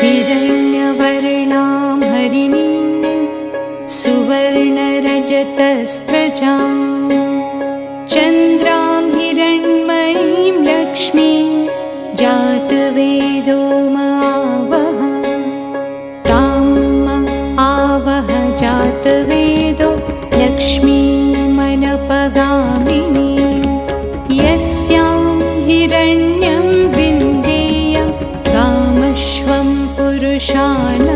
हिरण्यवर्णां हरिणीं सुवर्णरजतस्रजां चन्द्रां हिरण्मयीं लक्ष्मीं जातवेदो मावह ताम् आवह जातवेदो लक्ष्मीमनपगामिनीं यस्यां हिरण्यं विन्देयं कामश्वं पुरुषान्